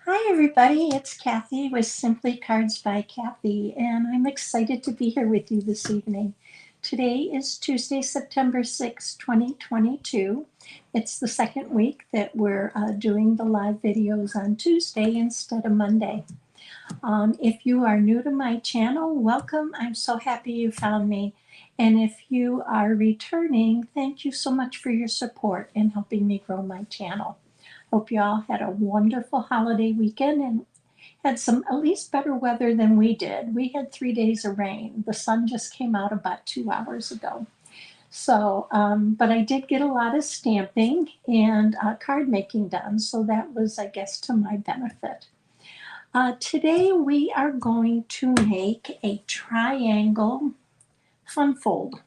Hi, everybody. It's Kathy with Simply Cards by Kathy, and I'm excited to be here with you this evening. Today is Tuesday, September 6, 2022. It's the second week that we're doing the live videos on Tuesday instead of Monday. If you are new to my channel, welcome. I'm so happy you found me. And if you are returning, thank you so much for your support in helping me grow my channel. Hope you all had a wonderful holiday weekend and had some at least better weather than we did. We had 3 days of rain. The sun just came out about 2 hours ago. So, but I did get a lot of stamping and card making done. So that was, I guess, to my benefit. Today we are going to make a triangle fun fold,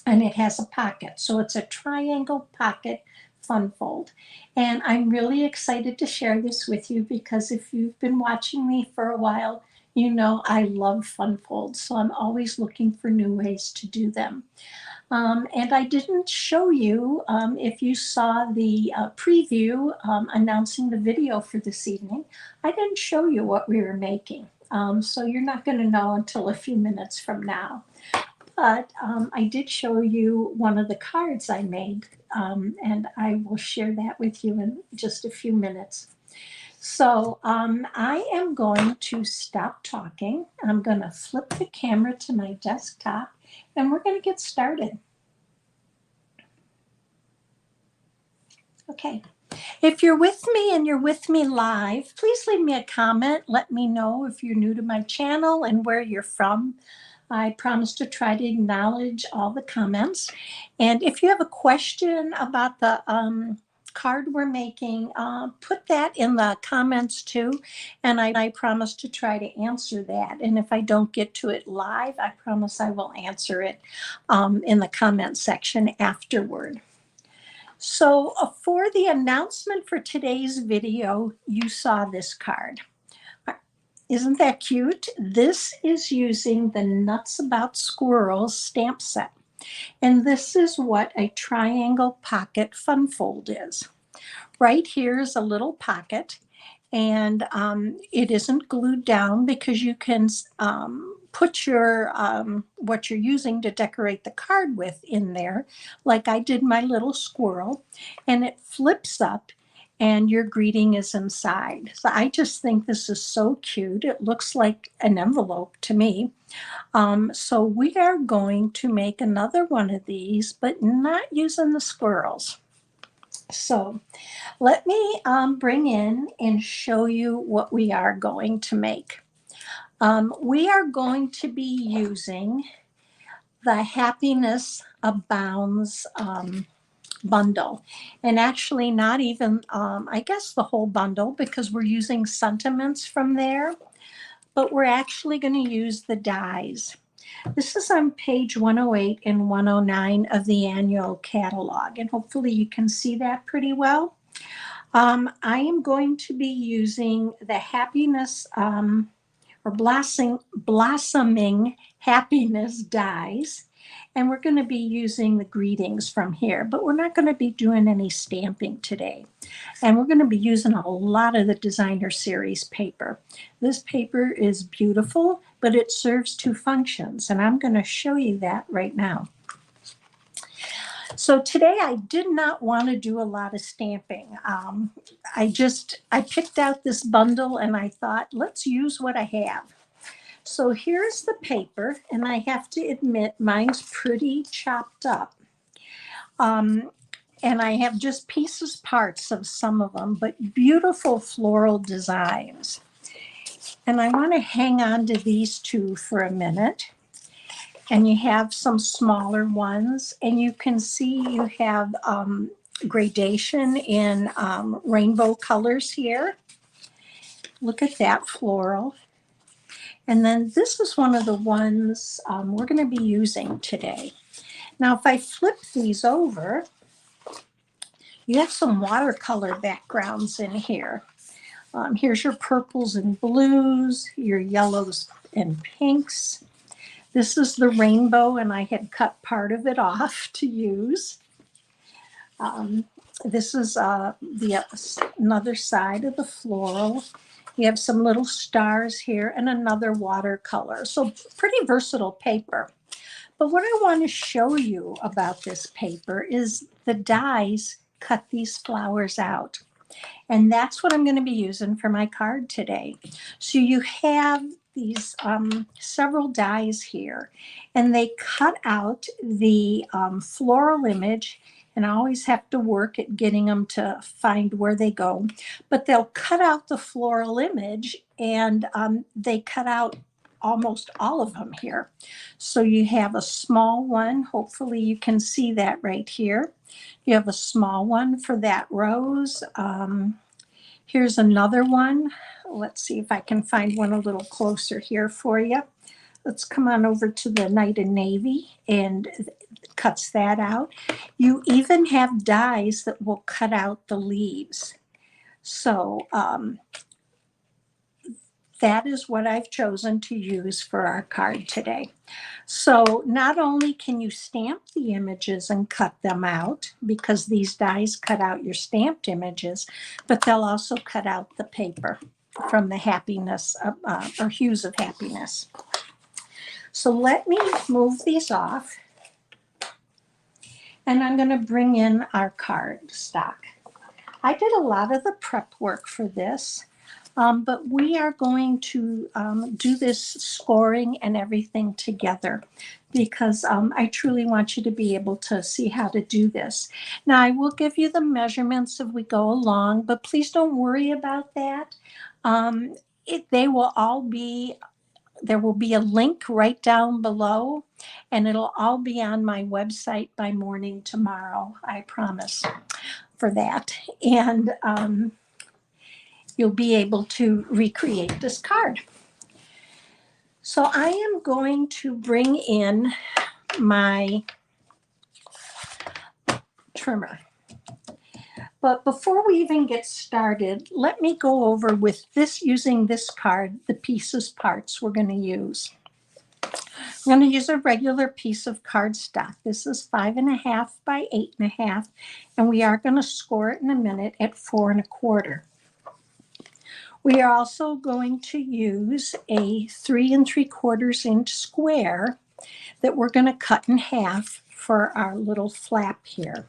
and it has a pocket. So it's a triangle pocket fun fold. And I'm really excited to share this with you because if you've been watching me for a while, you know I love fun folds. So I'm always looking for new ways to do them. And I didn't show you, if you saw the preview announcing the video for this evening, I didn't show you what we were making. So you're not going to know until a few minutes from now. But I did show you one of the cards I made, and I will share that with you in just a few minutes. So I am going to stop talking. I'm going to flip the camera to my desktop, and we're going to get started. Okay. If you're with me and you're with me live, please leave me a comment. Let me know if you're new to my channel and where you're from. I promise to try to acknowledge all the comments. And if you have a question about the card we're making, put that in the comments too. And I promise to try to answer that. And if I don't get to it live, I promise I will answer it in the comment section afterward. So for the announcement for today's video, you saw this card. Isn't that cute? This is using the Nuts About Squirrels stamp set. And this is what a triangle pocket fun fold is. Right here is a little pocket, and it isn't glued down because you can put your what you're using to decorate the card with in there, like I did my little squirrel, and it flips up and your greeting is inside. So I just think this is so cute. It looks like an envelope to me. So we are going to make another one of these, but not using the squirrels. So let me bring in and show you what we are going to make. We are going to be using the Happiness Abounds bundle, and actually not even, I guess, the whole bundle because we're using sentiments from there, but we're actually going to use the dies. This is on page 108 and 109 of the annual catalog, and hopefully you can see that pretty well. I am going to be using the Happiness or Blossoming Happiness dies, and we're going to be using the greetings from here, but we're not going to be doing any stamping today. And we're going to be using a lot of the Designer Series paper. This paper is beautiful, but it serves two functions, and I'm going to show you that right now. So today I did not want to do a lot of stamping. I picked out this bundle and I thought, let's use what I have. So here's the paper, and I have to admit mine's pretty chopped up. And I have just parts of some of them, but beautiful floral designs. And I want to hang on to these two for a minute. And you have some smaller ones, and you can see you have gradation in rainbow colors here. Look at that floral. And then this is one of the ones we're going to be using today. Now, if I flip these over, you have some watercolor backgrounds in here. Here's your purples and blues, your yellows and pinks. This is the rainbow, and I had cut part of it off to use. This is another side of the floral. You have some little stars here and another watercolor. So pretty versatile paper. But what I want to show you about this paper is the dies cut these flowers out. And that's what I'm going to be using for my card today. So you have these several dies here, and they cut out the floral image, and I always have to work at getting them to find where they go. But they'll cut out the floral image, and they cut out almost all of them here. So you have a small one. Hopefully you can see that right here. You have a small one for that rose. Here's another one. Let's see if I can find one a little closer here for you. Let's come on over to the Night and Navy, and cuts that out. You even have dies that will cut out the leaves. So that is what I've chosen to use for our card today. So not only can you stamp the images and cut them out, because these dies cut out your stamped images, but they'll also cut out the paper from the happiness or hues of happiness. So let me move these off, and I'm going to bring in our card stock. I did a lot of the prep work for this. But we are going to do this scoring and everything together, because I truly want you to be able to see how to do this. Now, I will give you the measurements as we go along, but please don't worry about that. They will all be, there will be a link right down below, and it'll all be on my website by morning tomorrow, I promise for that. And you'll be able to recreate this card. So I am going to bring in my trimmer. But before we even get started, let me go over with this, using this card, the pieces parts we're going to use. I'm going to use a regular piece of cardstock. This is 5.5 by 8.5, and we are going to score it in a minute at 4 1/4. We are also going to use a 3 3/4 inch square that we're going to cut in half for our little flap here.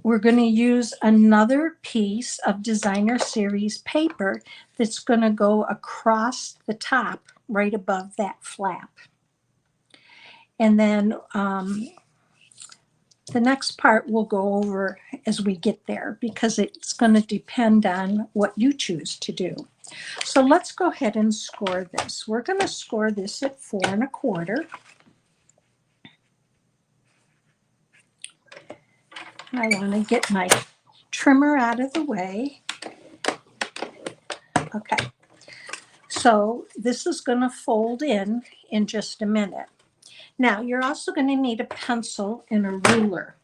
We're going to use another piece of Designer Series paper that's going to go across the top right above that flap. And then the next part we'll go over as we get there, because it's going to depend on what you choose to do. So let's go ahead and score this. We're going to score this at 4 1/4. I want to get my trimmer out of the way. Okay. So this is going to fold in just a minute. Now, you're also going to need a pencil and a ruler,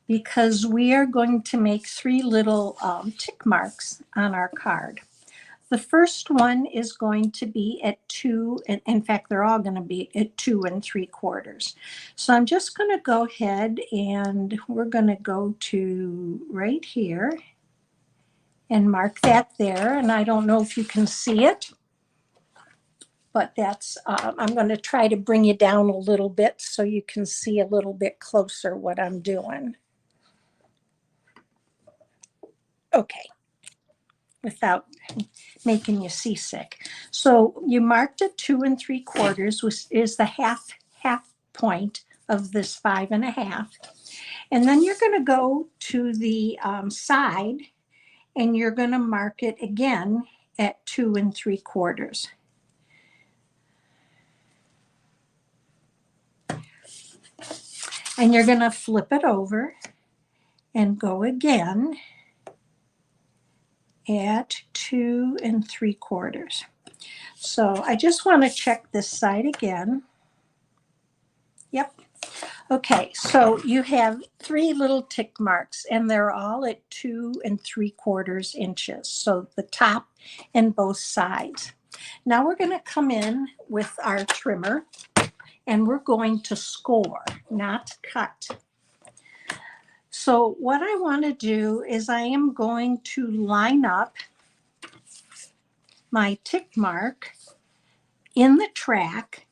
because we are going to make 3 little tick marks on our card. The first one is going to be at 2, and in fact, they're all going to be at 2 3/4. So I'm just going to go ahead, and we're going to go to right here and mark that there. And I don't know if you can see it, but that's, I'm going to try to bring you down a little bit so you can see a little bit closer what I'm doing. Okay, without making you seasick. So you marked at 2 3/4, which is the half point of this 5.5. And then you're going to go to the side, and you're going to mark it again at 2 3/4. And you're going to flip it over and go again at 2 3/4. So I just want to check this side again. Yep. Okay, so you have 3 little tick marks, and they're all at 2 3/4 inches. So the top and both sides. Now we're going to come in with our trimmer, and we're going to score, not cut. So what I want to do is I am going to line up my tick mark in the track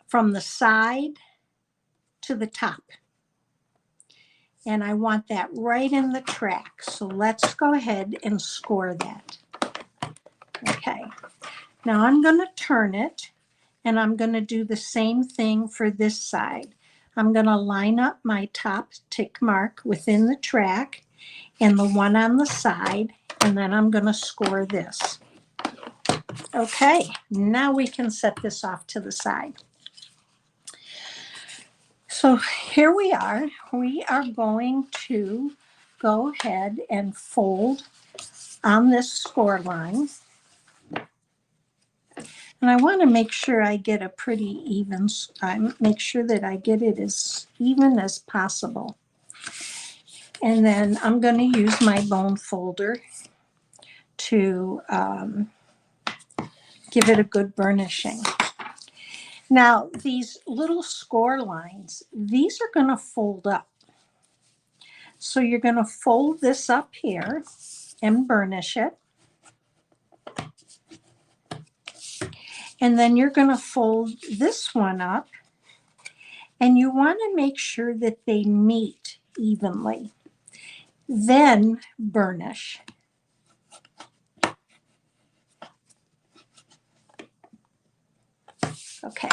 from the side to the top. And I want that right in the track. So let's go ahead and score that. Okay. Now I'm going to turn it, and I'm going to do the same thing for this side. I'm going to line up my top tick mark within the track and the one on the side, and then I'm going to score this. Okay, now we can set this off to the side. So here we are. We are going to go ahead and fold on this score line. And I want to make sure I get a pretty even, make sure that I get it as even as possible. And then I'm going to use my bone folder to give it a good burnishing. Now, these little score lines, these are going to fold up. So you're going to fold this up here and burnish it. And then you're going to fold this one up, and you want to make sure that they meet evenly. Then burnish. Okay,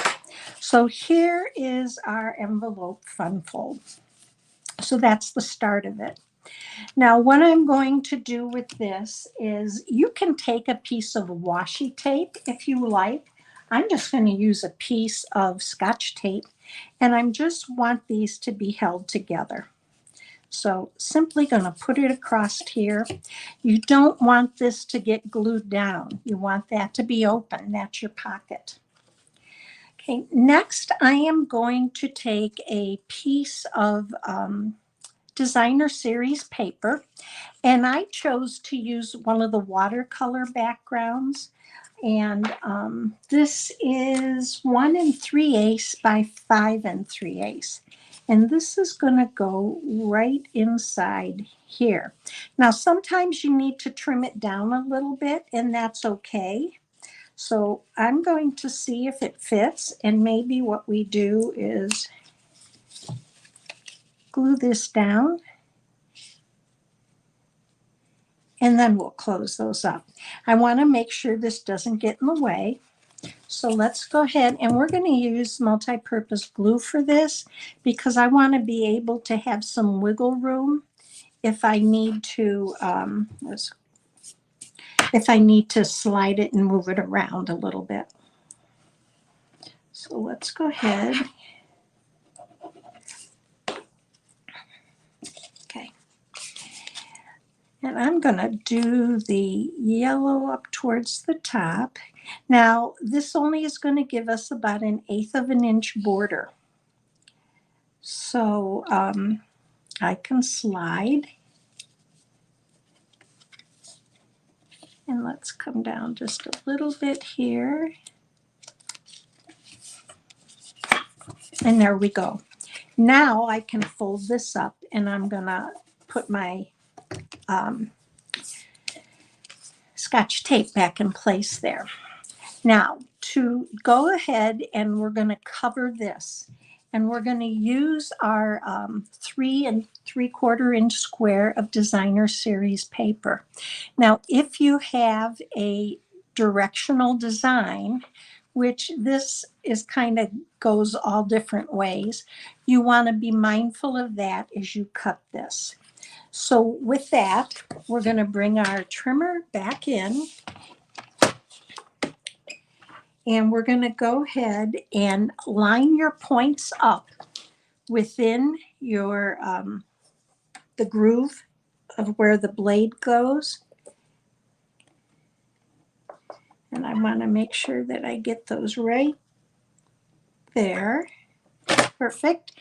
so here is our envelope fun fold. So that's the start of it. Now, what I'm going to do with this is you can take a piece of washi tape if you like. I'm just going to use a piece of Scotch tape, and I just want these to be held together. So simply going to put it across here. You don't want this to get glued down. You want that to be open. That's your pocket. Okay, next I am going to take a piece of designer series paper, and I chose to use one of the watercolor backgrounds. And this is 1 3/8 by 5 3/8. And this is going to go right inside here. Now, sometimes you need to trim it down a little bit, and that's okay. So I'm going to see if it fits, and maybe what we do is glue this down, and then we'll close those up. I want to make sure this doesn't get in the way. So let's go ahead, and we're going to use multi-purpose glue for this because I want to be able to have some wiggle room if I need to slide it and move it around a little bit. So let's go ahead. Okay. And I'm going to do the yellow up towards the top. Now, this only is going to give us about 1/8 of an inch border. So I can slide. And let's come down just a little bit here. And there we go. Now I can fold this up, and I'm going to put my Scotch tape back in place there. Now, to go ahead, and we're going to cover this, and we're going to use our 3 3/4 inch square of designer series paper. Now, if you have a directional design, which this is kind of goes all different ways, you want to be mindful of that as you cut this. So with that, we're going to bring our trimmer back in, and we're going to go ahead and line your points up within your the groove of where the blade goes. And I want to make sure that I get those right there. Perfect.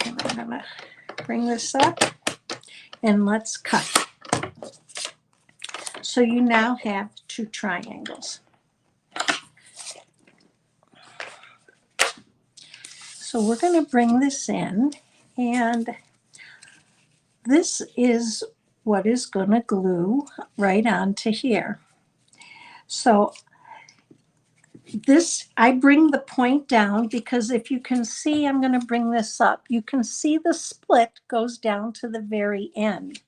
And I'm going to bring this up, and let's cut. So you now have 2 triangles. So we're going to bring this in, and this is what is going to glue right onto here. So this, I bring the point down because if you can see, I'm going to bring this up. You can see the split goes down to the very end.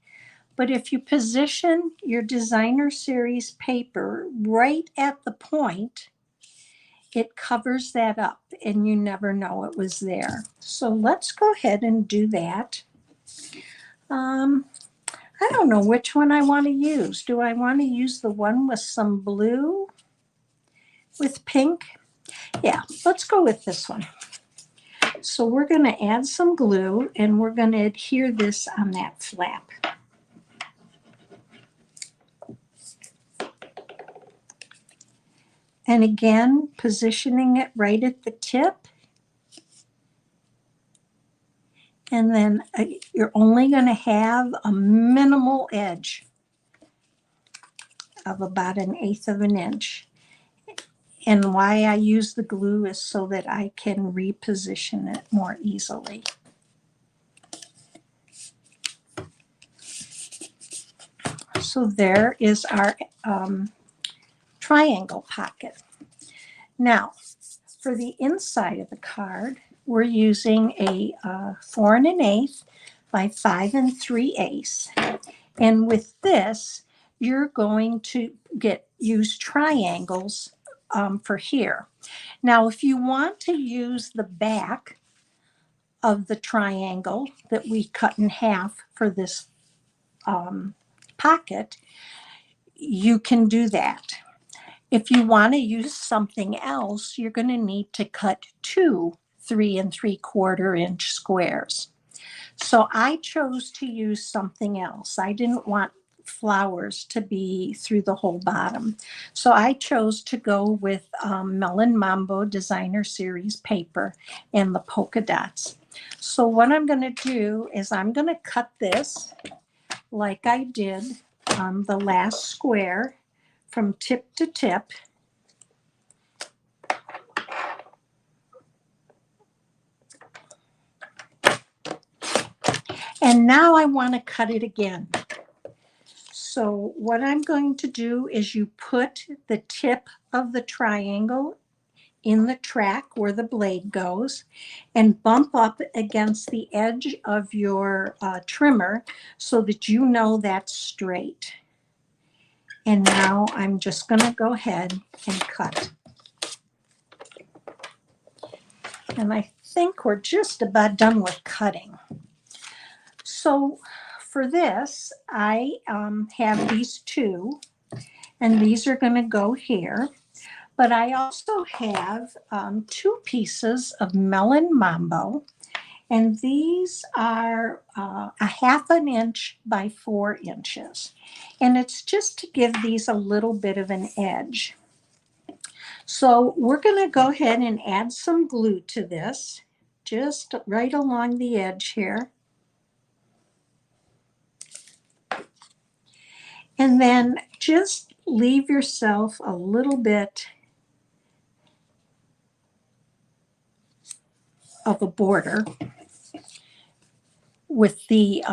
But if you position your designer series paper right at the point, it covers that up and you never know it was there. So let's go ahead and do that. I don't know which one I want to use. Do I want to use the one with some blue with pink? Yeah, let's go with this one. So we're going to add some glue and we're going to adhere this on that flap. And again, positioning it right at the tip. And then you're only going to have a minimal edge of about 1/8 of an inch. And why I use the glue is so that I can reposition it more easily. So there is our triangle pocket. Now, for the inside of the card, we're using a 4 1/8 by 5 3/8. And with this, you're going to use triangles for here. Now, if you want to use the back of the triangle that we cut in half for this pocket, you can do that. If you want to use something else, you're going to need to cut 2 3 3/4 inch squares. So I chose to use something else. I didn't want flowers to be through the whole bottom. So I chose to go with Melon Mambo Designer Series paper and the polka dots. So what I'm going to do is I'm going to cut this like I did on the last square from tip to tip. And now I want to cut it again. So what I'm going to do is you put the tip of the triangle in the track where the blade goes and bump up against the edge of your trimmer so that you know that's straight. And now I'm just going to go ahead and cut. And I think we're just about done with cutting. So for this, I have these two, and these are going to go here. But I also have 2 pieces of Melon Mambo, and these are a 1/2 inch by 4 inches. And it's just to give these a little bit of an edge. So we're going to go ahead and add some glue to this, just right along the edge here. And then just leave yourself a little bit of a border with the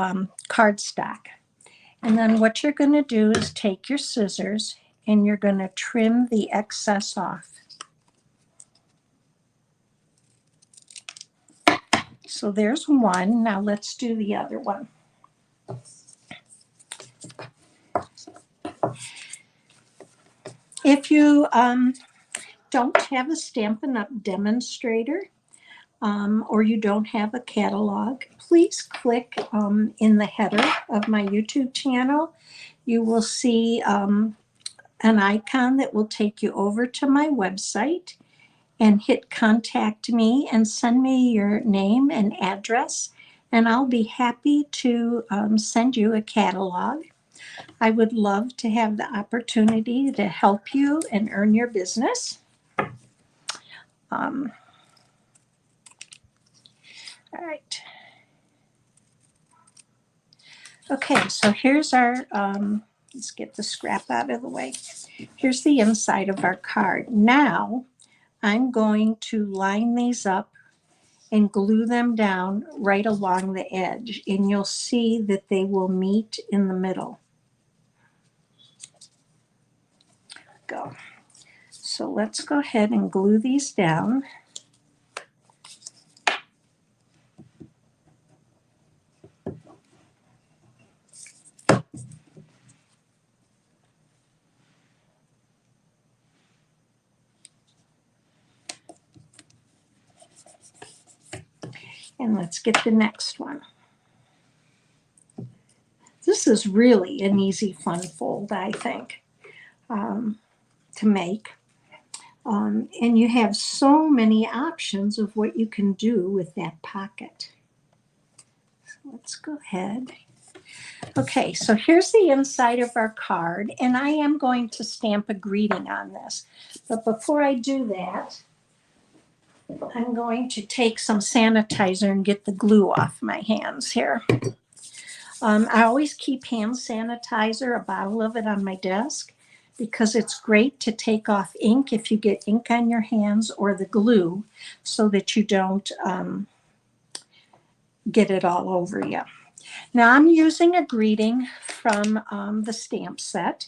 cardstock. And then what you're going to do is take your scissors and you're going to trim the excess off. So there's one. Now let's do the other one. If you don't have a Stampin' Up! Demonstrator or you don't have a catalog, please click in the header of my YouTube channel. You will see an icon that will take you over to my website, and hit contact me and send me your name and address, and I'll be happy to send you a catalog. I would love to have the opportunity to help you and earn your business. All right. Okay, so here's our, let's get the scrap out of the way. Here's the inside of our card. Now, I'm going to line these up and glue them down right along the edge, and you'll see that they will meet in the middle. Go. So let's go ahead and glue these down. And let's get the next one. This is really an easy, fun fold, I think, to make. And you have so many options of what you can do with that pocket. So let's go ahead. Okay, so here's the inside of our card, and I am going to stamp a greeting on this. But before I do that, I'm going to take some sanitizer and get the glue off my hands here. I always keep hand sanitizer, a bottle of it on my desk, because it's great to take off ink if you get ink on your hands or the glue, so that you don't get it all over you. Now I'm using a greeting from the stamp set,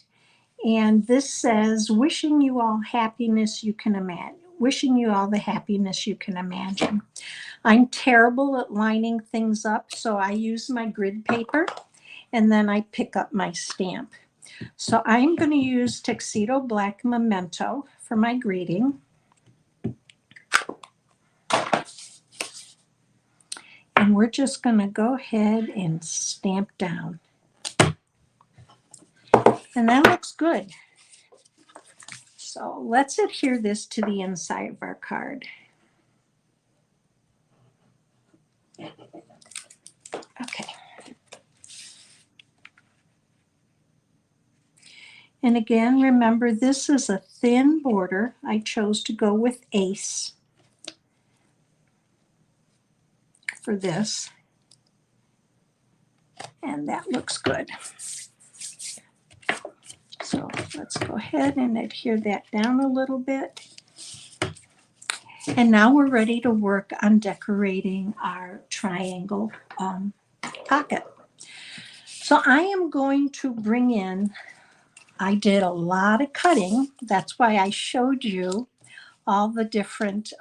and this says, wishing you all happiness you can imagine. Wishing you all the happiness you can imagine. I'm terrible at lining things up, so I use my grid paper, and then I pick up my stamp. So I'm going to use Tuxedo Black Memento for my greeting. And we're just going to go ahead and stamp down. And that looks good. So let's adhere this to the inside of our card. Okay. And again, remember, this is a thin border. I chose to go with Ace for this. And that looks good. So let's go ahead and adhere that down a little bit. And now we're ready to work on decorating our triangle pocket. So I am going to bring in, I did a lot of cutting. That's why I showed you all the different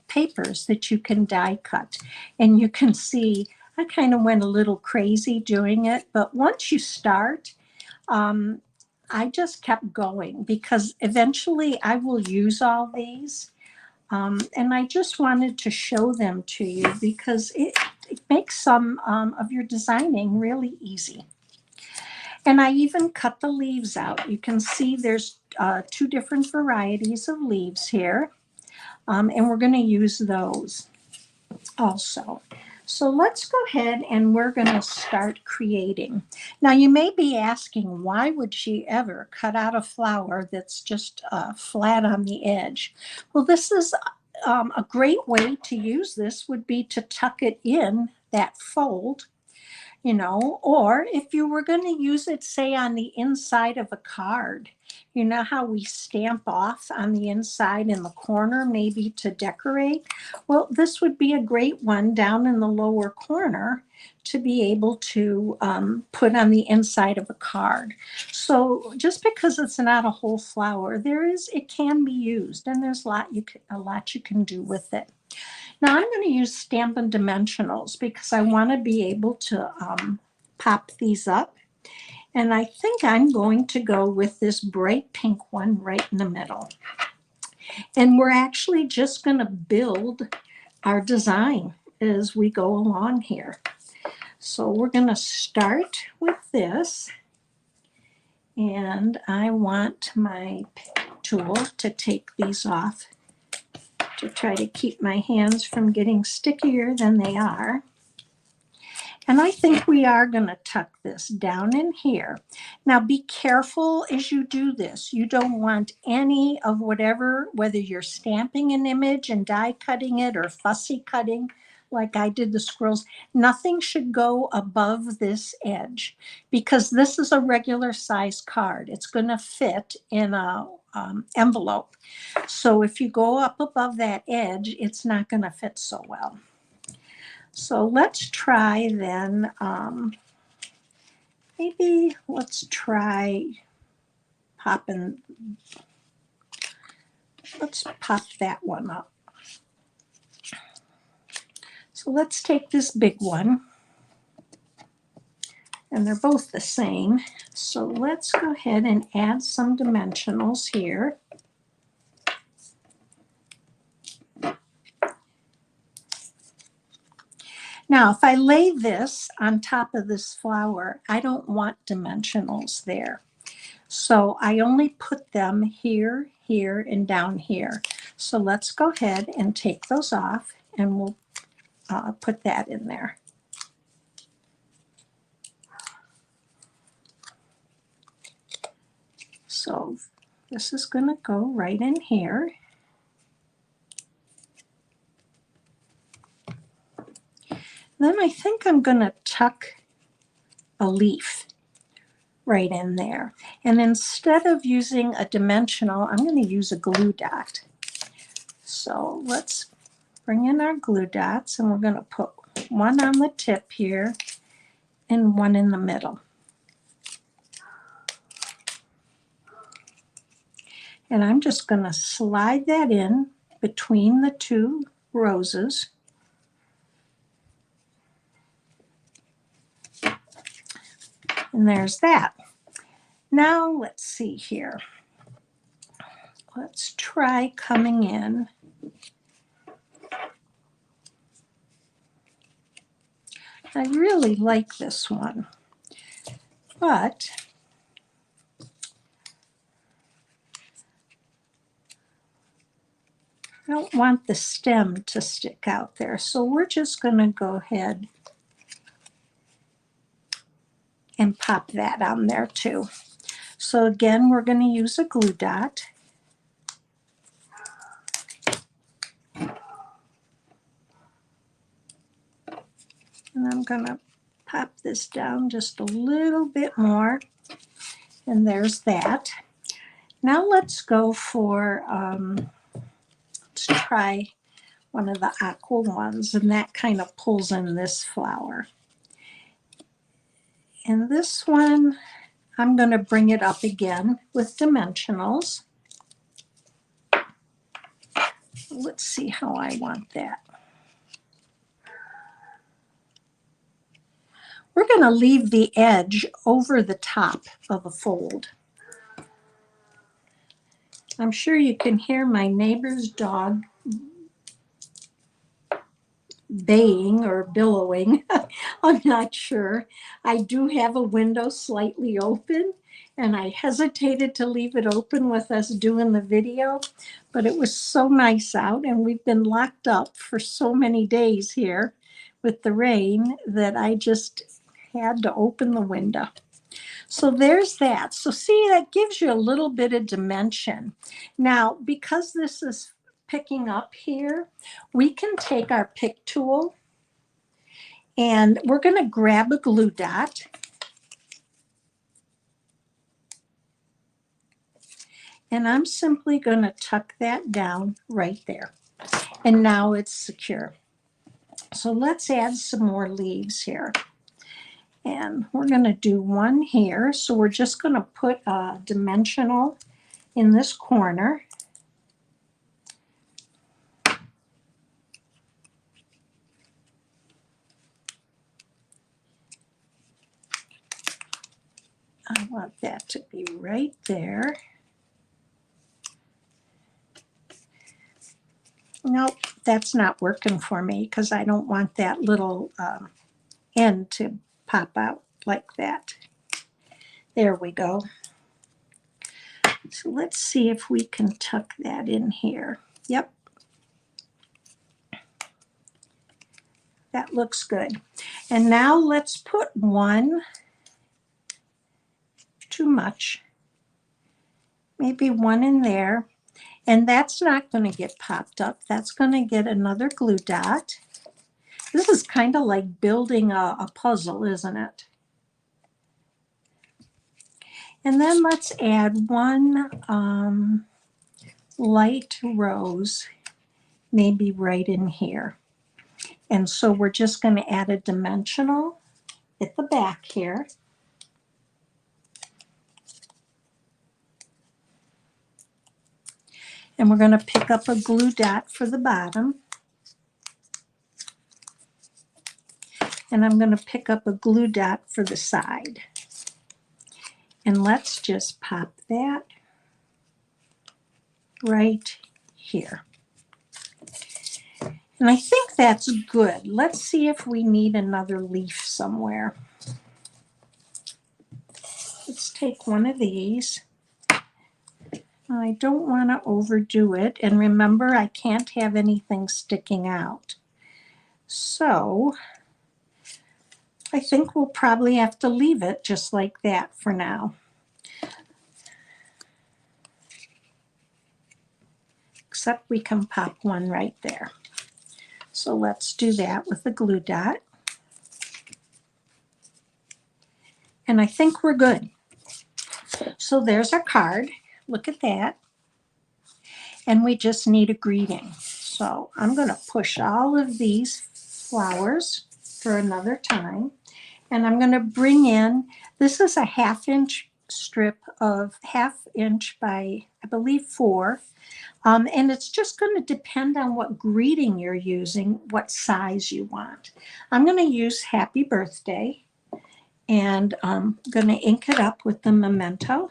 papers that you can die cut. And you can see I kind of went a little crazy doing it, but once you start, I just kept going because eventually I will use all these. And I just wanted to show them to you because it makes some of your designing really easy. And I even cut the leaves out. You can see there's 2 different varieties of leaves here. And we're going to use those also. So let's go ahead and we're going to start creating. Now you may be asking, why would she ever cut out a flower that's just flat on the edge? Well, this is a great way to use this would be to tuck it in that fold, you know, or if you were going to use it, say, on the inside of a card. You know how we stamp off on the inside in the corner, maybe to decorate? Well, this would be a great one down in the lower corner to be able to put on the inside of a card. So just because it's not a whole flower, it can be used, and there's a lot you can do with it. Now I'm going to use Stampin' Dimensionals because I want to be able to pop these up. And I think I'm going to go with this bright pink one right in the middle. And we're actually just going to build our design as we go along here. So we're going to start with this. And I want my tool to take these off to try to keep my hands from getting stickier than they are. And I think we are going to tuck this down in here. Now be careful as you do this. You don't want any of whatever, whether you're stamping an image and die cutting it or fussy cutting, like I did the squirrels. Nothing should go above this edge because this is a regular size card. It's going to fit in a envelope. So if you go up above that edge, it's not going to fit so well. So let's try then, maybe let's try popping, let's pop that one up. So let's take this big one, and they're both the same. So let's go ahead and add some dimensionals here. Now, if I lay this on top of this flower, I don't want dimensionals there. So I only put them here, here, and down here. So let's go ahead and take those off, and we'll put that in there. So this is going to go right in here. Then I think I'm going to tuck a leaf right in there. And instead of using a dimensional, I'm going to use a glue dot. So let's bring in our glue dots, and we're going to put one on the tip here and one in the middle. And I'm just going to slide that in between the two roses. And there's that. Now let's see here. Let's try coming in. I really like this one, but I don't want the stem to stick out there. So we're just going to go ahead and pop that on there too. So again, we're going to use a glue dot. And I'm going to pop this down just a little bit more. And there's that. Now let's go for, let's try one of the aqua ones, and that kind of pulls in this flower. And this one, I'm going to bring it up again with dimensionals. Let's see how I want that. We're going to leave the edge over the top of a fold. I'm sure you can hear my neighbor's dog baying or billowing. I'm not sure. I do have a window slightly open, and I hesitated to leave it open with us doing the video, but it was so nice out, and we've been locked up for so many days here with the rain that I just had to open the window. So there's that. So see, that gives you a little bit of dimension. Now, because this is picking up here, we can take our pick tool, and we're going to grab a glue dot. And I'm simply going to tuck that down right there. And now it's secure. So let's add some more leaves here. And we're going to do one here. So we're just going to put a dimensional in this corner. I want that to be right there. Nope, that's not working for me because I don't want that little end to pop out like that. There we go. So let's see if we can tuck that in here. Yep. That looks good. And now let's put one, too much, maybe one in there. And that's not going to get popped up. That's going to get another glue dot. This is kind of like building a puzzle, isn't it? And then let's add one light rose, maybe right in here. And so we're just going to add a dimensional at the back here. And we're going to pick up a glue dot for the bottom. And I'm going to pick up a glue dot for the side. And let's just pop that right here. And I think that's good. Let's see if we need another leaf somewhere. Let's take one of these. I don't want to overdo it. And remember, I can't have anything sticking out. So I think we'll probably have to leave it just like that for now. Except we can pop one right there. So let's do that with the glue dot. And I think we're good. So there's our card. Look at that. And we just need a greeting. So I'm going to push all of these flowers for another time. And I'm going to bring in, this is a 1/2 inch strip of 1/2 inch by, I believe, 4. And it's just going to depend on what greeting you're using, what size you want. I'm going to use Happy Birthday. And I'm going to ink it up with the memento.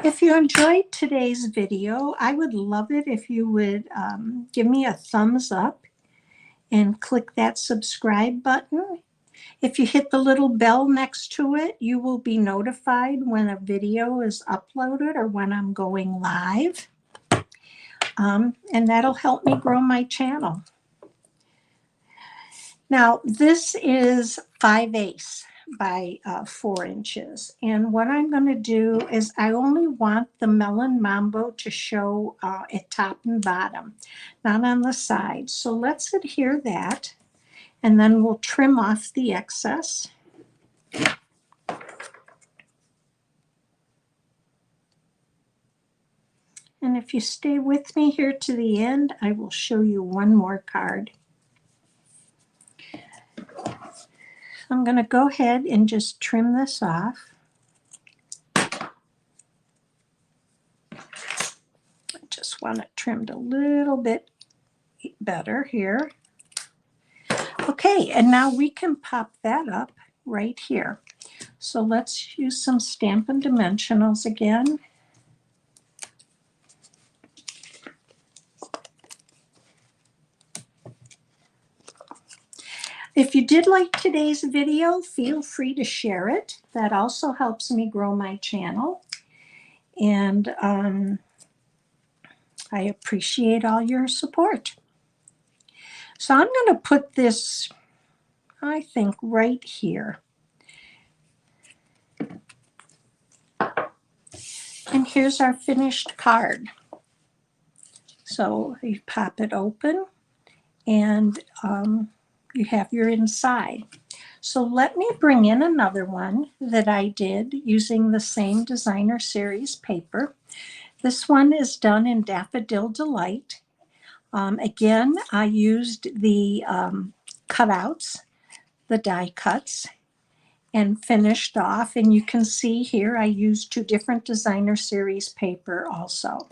If you enjoyed today's video, I would love it if you would give me a thumbs up and click that subscribe button. If you hit the little bell next to it, you will be notified when a video is uploaded or when I'm going live. And that'll help me grow my channel. Now, this is 5/8 by 4 inches. And what I'm going to do is I only want the Melon Mambo to show at top and bottom, not on the side. So let's adhere that, and then we'll trim off the excess. And if you stay with me here to the end, I will show you one more card. I'm going to go ahead and just trim this off. I just want it trimmed a little bit better here. Okay, and now we can pop that up right here. So let's use some Stampin' Dimensionals again. If you did like today's video, feel free to share it. That also helps me grow my channel. And I appreciate all your support. So I'm going to put this, I think, right here. And here's our finished card. So you pop it open and you have your inside. So let me bring in another one that I did using the same Designer Series paper. This one is done in Daffodil Delight. Again, I used the cutouts, the die cuts, and finished off. And you can see here I used 2 different Designer Series paper also.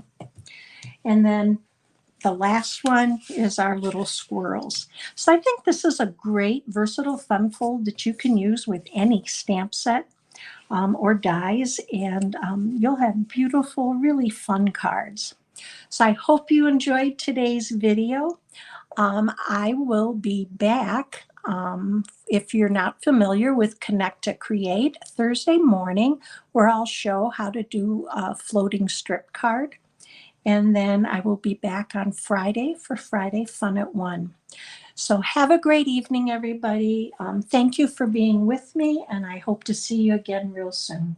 And then the last one is our little squirrels. So I think this is a great versatile fun fold that you can use with any stamp set or dies, and you'll have beautiful, really fun cards. So I hope you enjoyed today's video. I will be back, if you're not familiar with Connect to Create, Thursday morning, where I'll show how to do a floating strip card. And then I will be back on Friday for Friday Fun at 1. So have a great evening, everybody. Thank you for being with me, and I hope to see you again real soon.